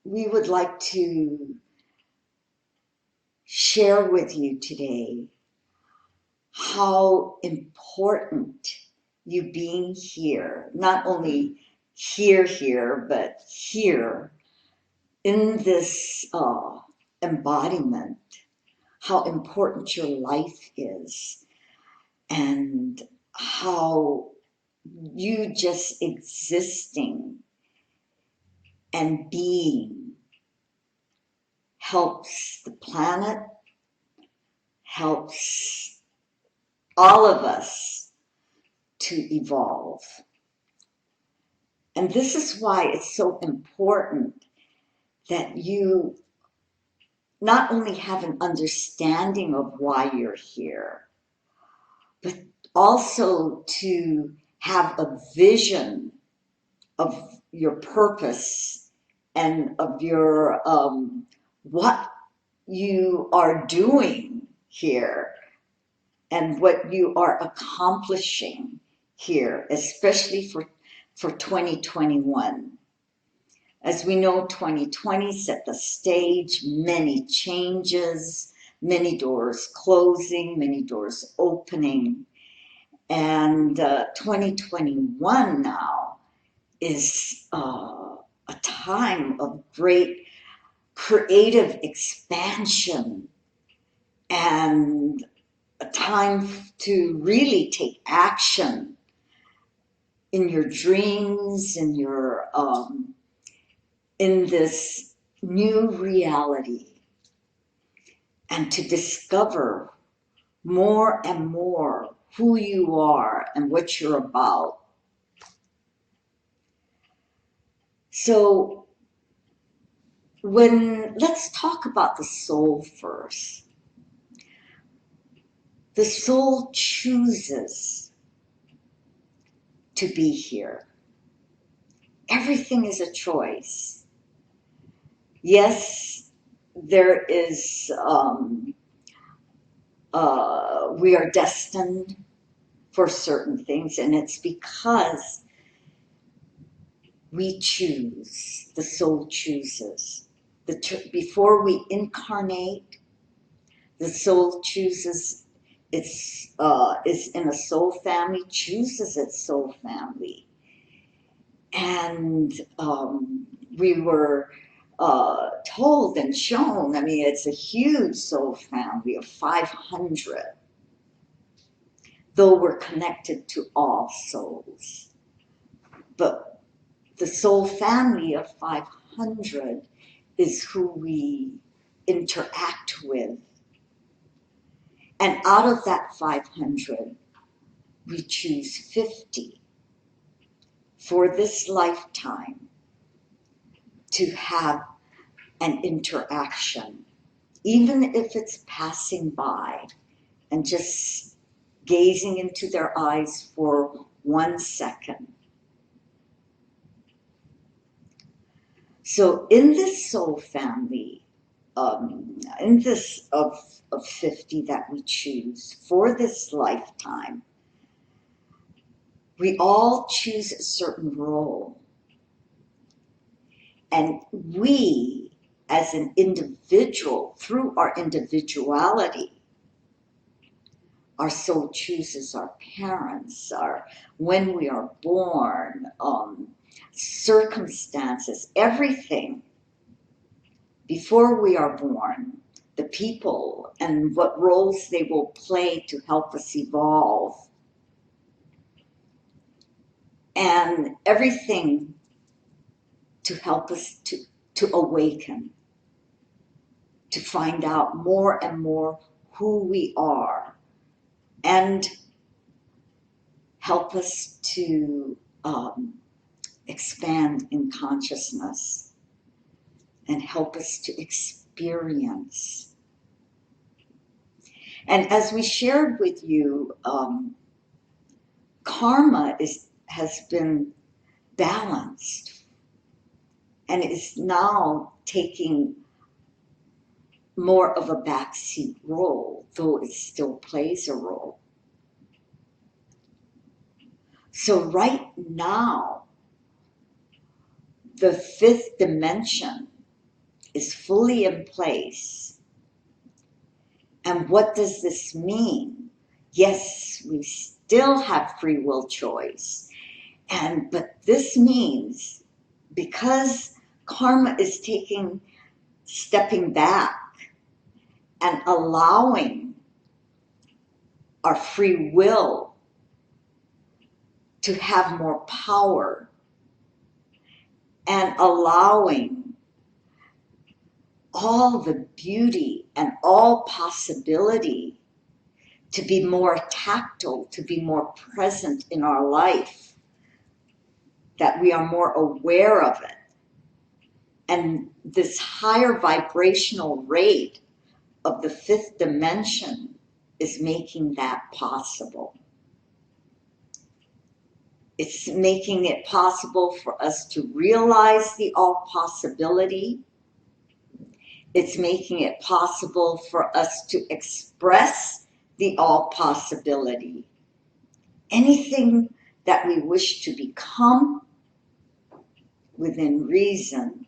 we would like to share with you today how important you being here, not only here, but here in this embodiment, how important your life is, and how you just existing and being helps the planet, helps all of us to evolve. And this is why it's so important that you not only have an understanding of why you're here, but also to have a vision of your purpose and of your what you are doing here and what you are accomplishing here, especially for 2021. As we know, 2020 set the stage, many changes, many doors closing, many doors opening. And 2021 now is a time of great creative expansion and a time to really take action in your dreams, in this new reality, and to discover more and more who you are and what you're about. So let's talk about the soul first. The soul chooses to be here. Everything is a choice. Yes, there is, we are destined for certain things, and it's because we choose, the soul chooses. Before we incarnate, the soul chooses is in a soul family, chooses its soul family. And we were told and shown, I mean, it's a huge soul family of 500, though we're connected to all souls. But the soul family of 500 is who we interact with. And out of that 500, we choose 50 for this lifetime to have an interaction, even if it's passing by and just gazing into their eyes for 1 second. So in this soul family, in this of 50 that we choose for this lifetime, we all choose a certain role. And we, as an individual, through our individuality, our soul chooses our parents, when we are born, circumstances, everything before we are born, the people and what roles they will play to help us evolve, and everything to help us to awaken, to find out more and more who we are, and help us to expand in consciousness and help us to experience. And as we shared with you, karma has been balanced and is now taking more of a backseat role, though it still plays a role. So right now, the fifth dimension is fully in place. And what does this mean? Yes, we still have free will choice. But this means, because karma is stepping back and allowing our free will to have more power, and allowing all the beauty and all possibility to be more tactile, to be more present in our life, that we are more aware of it. And this higher vibrational rate of the fifth dimension is making that possible. It's making it possible for us to realize the all possibility. It's making it possible for us to express the all possibility. Anything that we wish to become within reason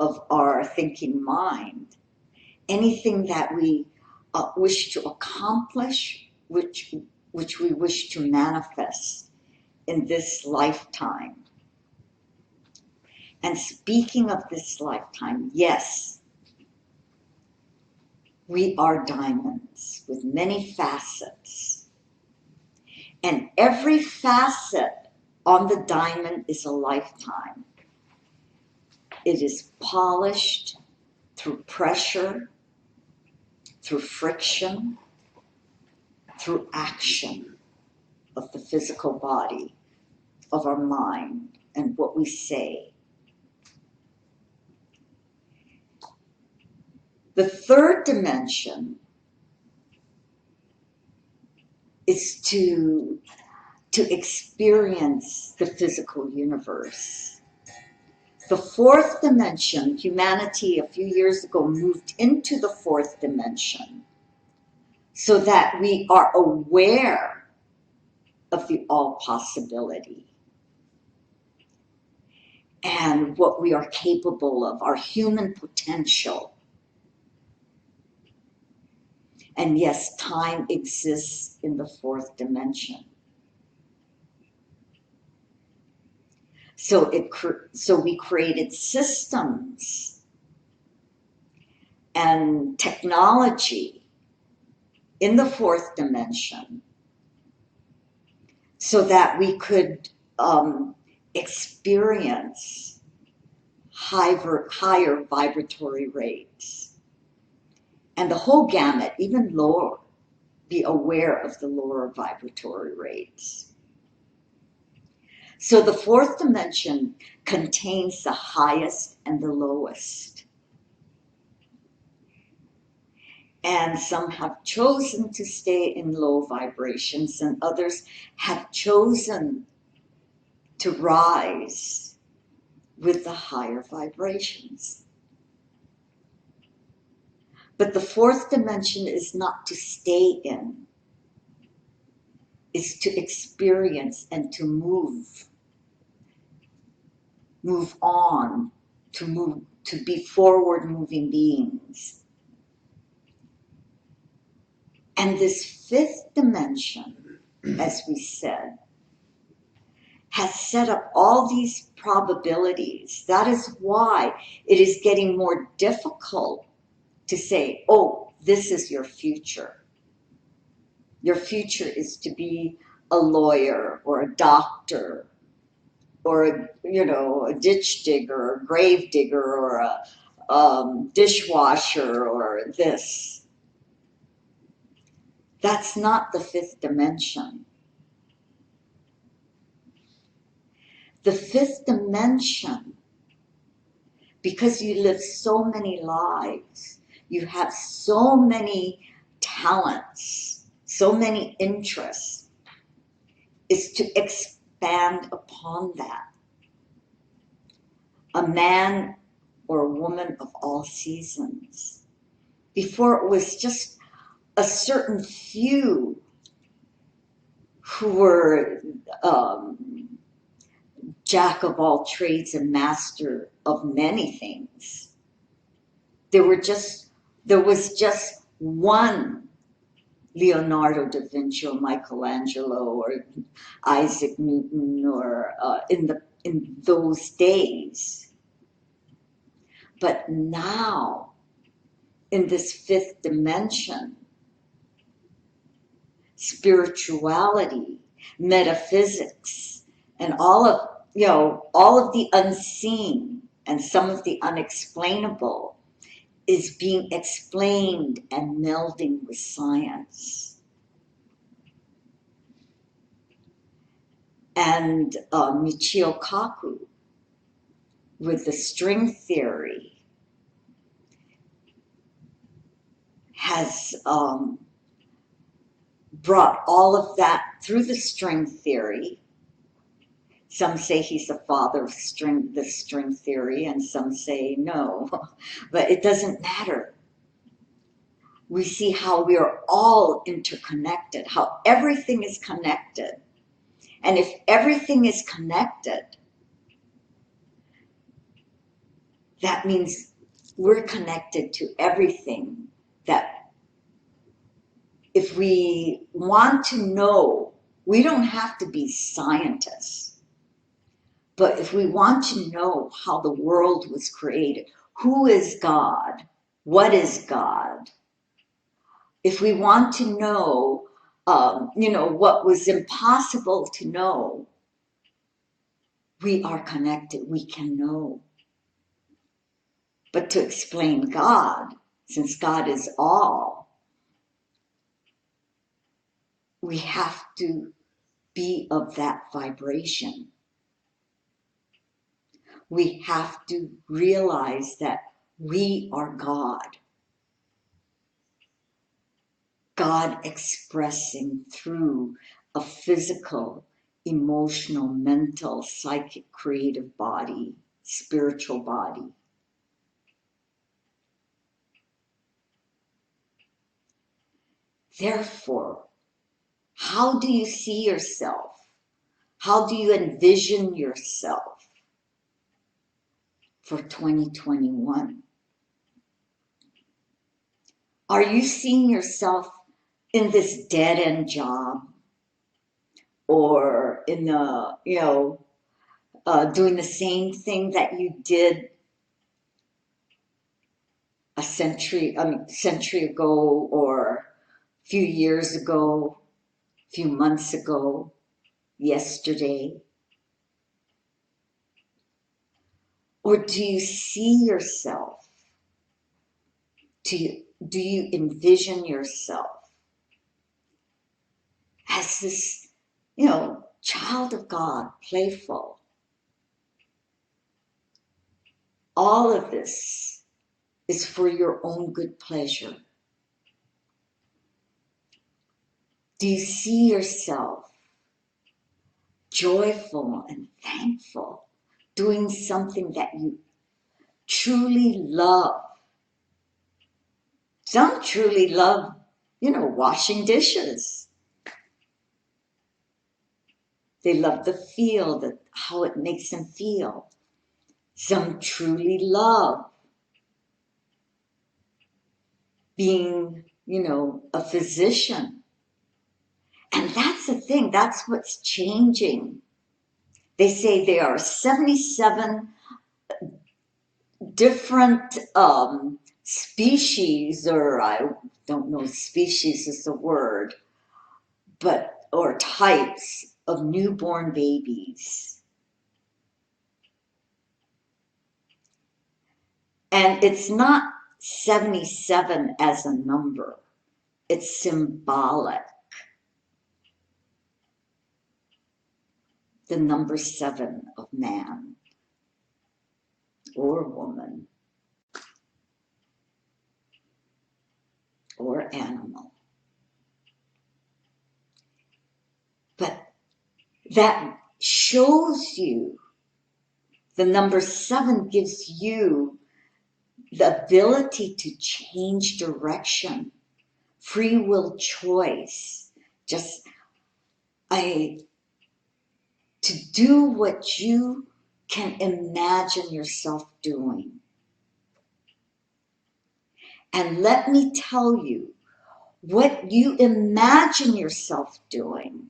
of our thinking mind, anything that we wish to accomplish, which we wish to manifest in this lifetime. And speaking of this lifetime, yes, we are diamonds with many facets. And every facet on the diamond is a lifetime. It is polished through pressure, through friction, through action of the physical body, of our mind, and what we say. The third dimension is to experience the physical universe. The fourth dimension, humanity a few years ago moved into the fourth dimension so that we are aware of the all possibility and what we are capable of, our human potential. And yes, time exists in the fourth dimension. So we created systems and technology in the fourth dimension so that we could experience higher vibratory rates. And the whole gamut, even lower, be aware of the lower vibratory rates. So the fourth dimension contains the highest and the lowest. And some have chosen to stay in low vibrations, and others have chosen to rise with the higher vibrations. But the fourth dimension is not to stay in. It's to experience and to move on, to be forward-moving beings. And this fifth dimension, as we said, has set up all these probabilities. That is why it is getting more difficult to say, oh, this is your future. Your future is to be a lawyer or a doctor or a ditch digger or a grave digger or a dishwasher or this. That's not the fifth dimension. The fifth dimension, because you live so many lives, you have so many talents, so many interests, is to expand upon that. A man or a woman of all seasons. Before it was just a certain few who were jack of all trades and master of many things. There was just one Leonardo da Vinci or Michelangelo or Isaac Newton or in those days. But now, in this fifth dimension, spirituality, metaphysics, and all of the unseen and some of the unexplainable is being explained and melding with science. And Michio Kaku, with the string theory, has brought all of that through the string theory. Some say he's the father of the string theory, and some say no, but it doesn't matter. We see how we are all interconnected, how everything is connected. And if everything is connected, that means we're connected to everything. That if we want to know, we don't have to be scientists. But if we want to know how the world was created, who is God? What is God? If we want to know, what was impossible to know, we are connected, we can know. But to explain God, since God is all, we have to be of that vibration. We have to realize that we are God. God expressing through a physical, emotional, mental, psychic, creative body, spiritual body. Therefore, how do you see yourself? How do you envision yourself for 2021? Are you seeing yourself in this dead-end job, or in doing the same thing that you did a century ago, or a few years ago, a few months ago, yesterday? Or do you see yourself? Do you envision yourself as this, child of God, playful? All of this is for your own good pleasure. Do you see yourself joyful and thankful, doing something that you truly love? Some truly love, washing dishes. They love the feel, how it makes them feel. Some truly love being, a physician. And that's the thing, that's what's changing. They say there are 77 different species, or I don't know if species is the word, or types of newborn babies. And it's not 77 as a number, it's symbolic. The number 7 of man or woman or animal. But that shows you, the number 7 gives you the ability to change direction, free will choice. to do what you can imagine yourself doing. And let me tell you, what you imagine yourself doing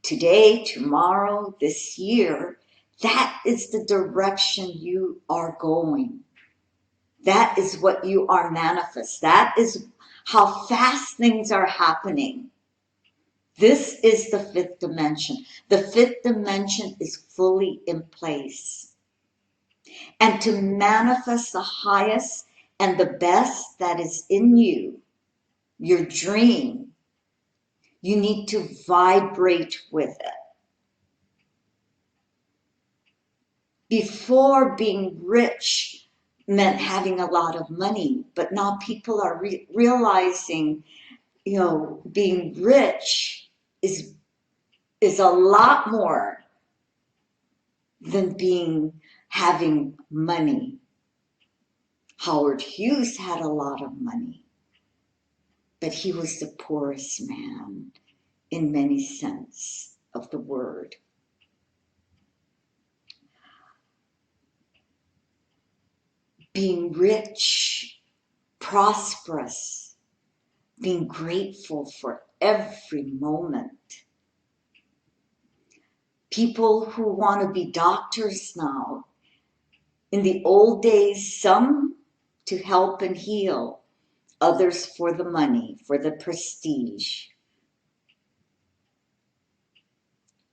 today, tomorrow, this year, that is the direction you are going. That is what you are manifest. That is how fast things are happening. This is the fifth dimension. The fifth dimension is fully in place. And to manifest the highest and the best that is in you, your dream, you need to vibrate with it. Before, being rich meant having a lot of money, but now people are realizing, being rich is a lot more than having money. Howard Hughes had a lot of money, but he was the poorest man in many sense of the word. Being rich, prosperous, being grateful for every moment. People who want to be doctors now, in the old days, some to help and heal, others for the money, for the prestige,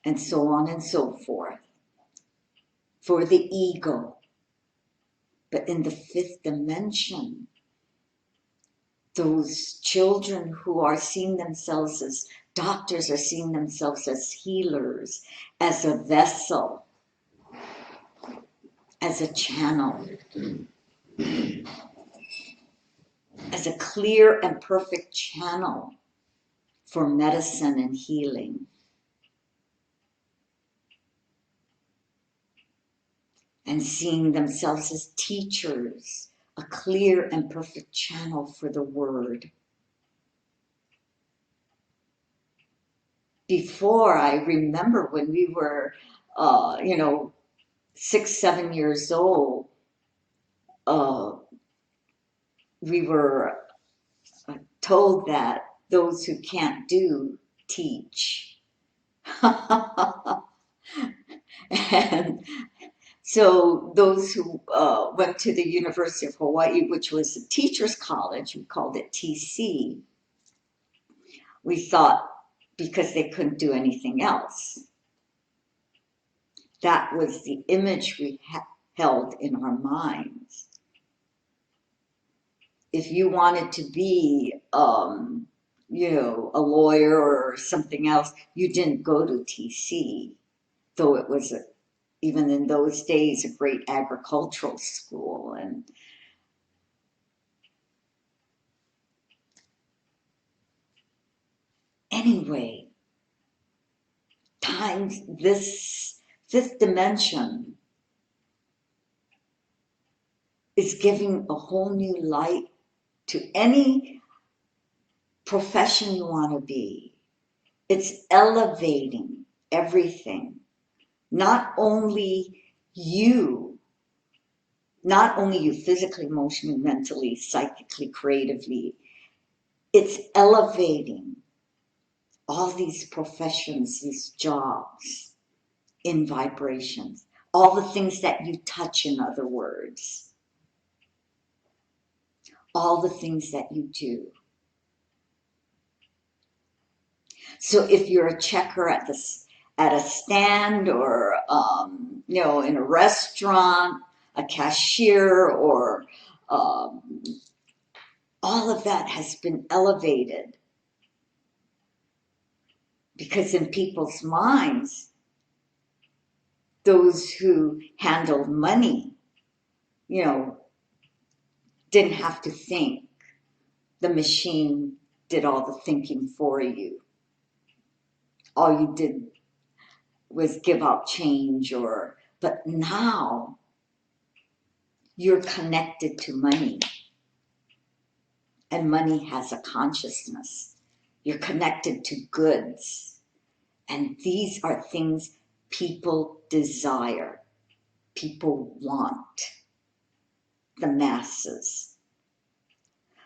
and so on and so forth, for the ego. But in the fifth dimension, those children who are seeing themselves as doctors are seeing themselves as healers, as a vessel, as a channel, as a clear and perfect channel for medicine and healing. And seeing themselves as teachers, a clear and perfect channel for the word. Before, I remember when we were, 6, 7 years old, we were told that those who can't do, teach. And so those who went to the University of Hawaii, which was a teacher's college, we called it TC, we thought because they couldn't do anything else. That was the image we held in our minds. If you wanted to be, a lawyer or something else, you didn't go to TC, though it was, even in those days, a great agricultural school. And anyway, times this fifth dimension is giving a whole new light to any profession you want to be. It's elevating everything. Not only you physically, emotionally, mentally, psychically, creatively, it's elevating all these professions, these jobs in vibrations, all the things that you touch, in other words, all the things that you do. So if you're a checker at a stand, or in a restaurant, a cashier, or all of that has been elevated, because in people's minds, those who handled money, didn't have to think. The machine did all the thinking for you. All you did was give out change, but now you're connected to money, and money has a consciousness. You're connected to goods, And these are things people desire, people want, the masses.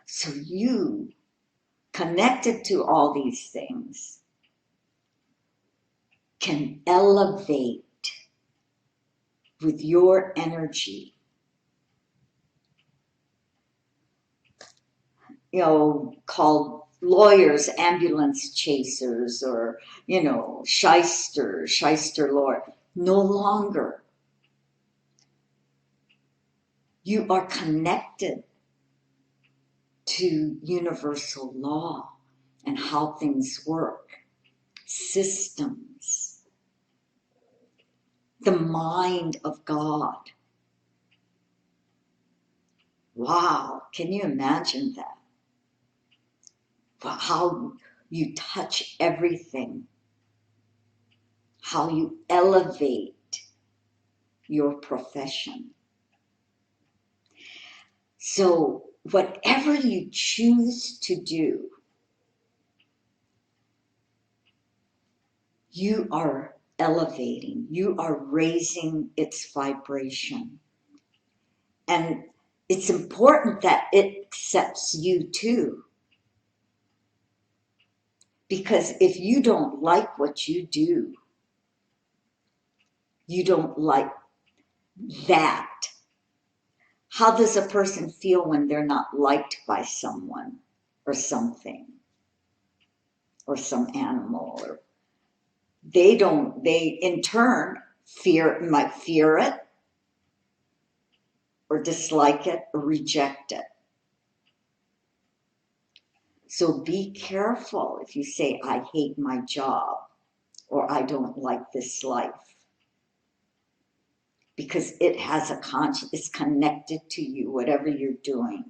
So you, connected to all these things, can elevate with your energy. Called lawyers, ambulance chasers, or, shyster lord. No longer. You are connected to universal law and how things work, systems, the mind of God. Wow, can you imagine that? How you touch everything, how you elevate your profession. So whatever you choose to do, you are elevating, you are raising its vibration. And it's important that it accepts you too. Because if you don't like what you do, you don't like that. How does a person feel when they're not liked by someone or something or some animal? Or they in turn might fear it or dislike it or reject it. So be careful if you say, I hate my job or I don't like this life. Because it has a conscience, it's connected to you, whatever you're doing.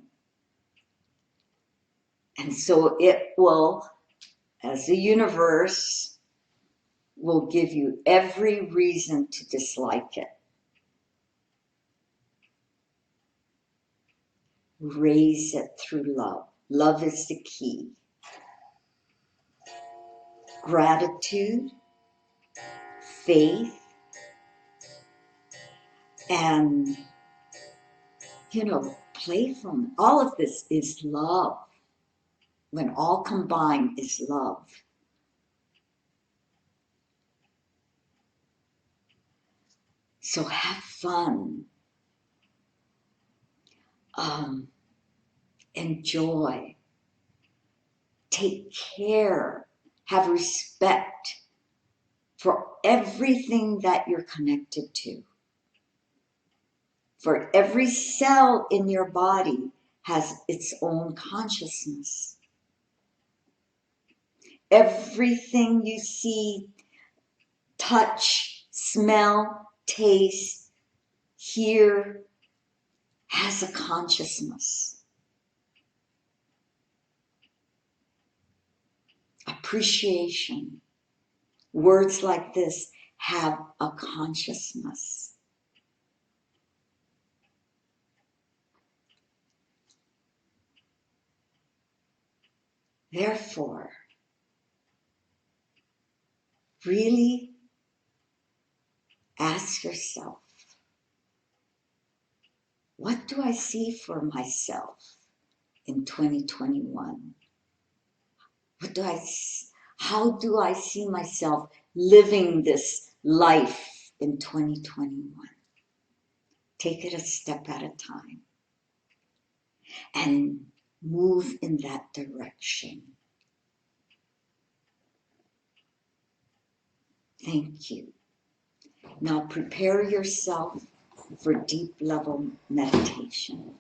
And so it will, as the universe, will give you every reason to dislike it. Raise it through love. Love is the key. Gratitude, faith, and, playfulness. All of this is love. When all combined is love. So have fun. Enjoy. Take care. Have respect for everything that you're connected to. For every cell in your body has its own consciousness. Everything you see, touch, smell, taste, hear, has a consciousness. Appreciation. Words like this have a consciousness. Therefore, really ask yourself, what do I see for myself in 2021? How do I see myself living this life in 2021? Take it a step at a time and move in that direction. Thank you. Now prepare yourself for deep level meditation.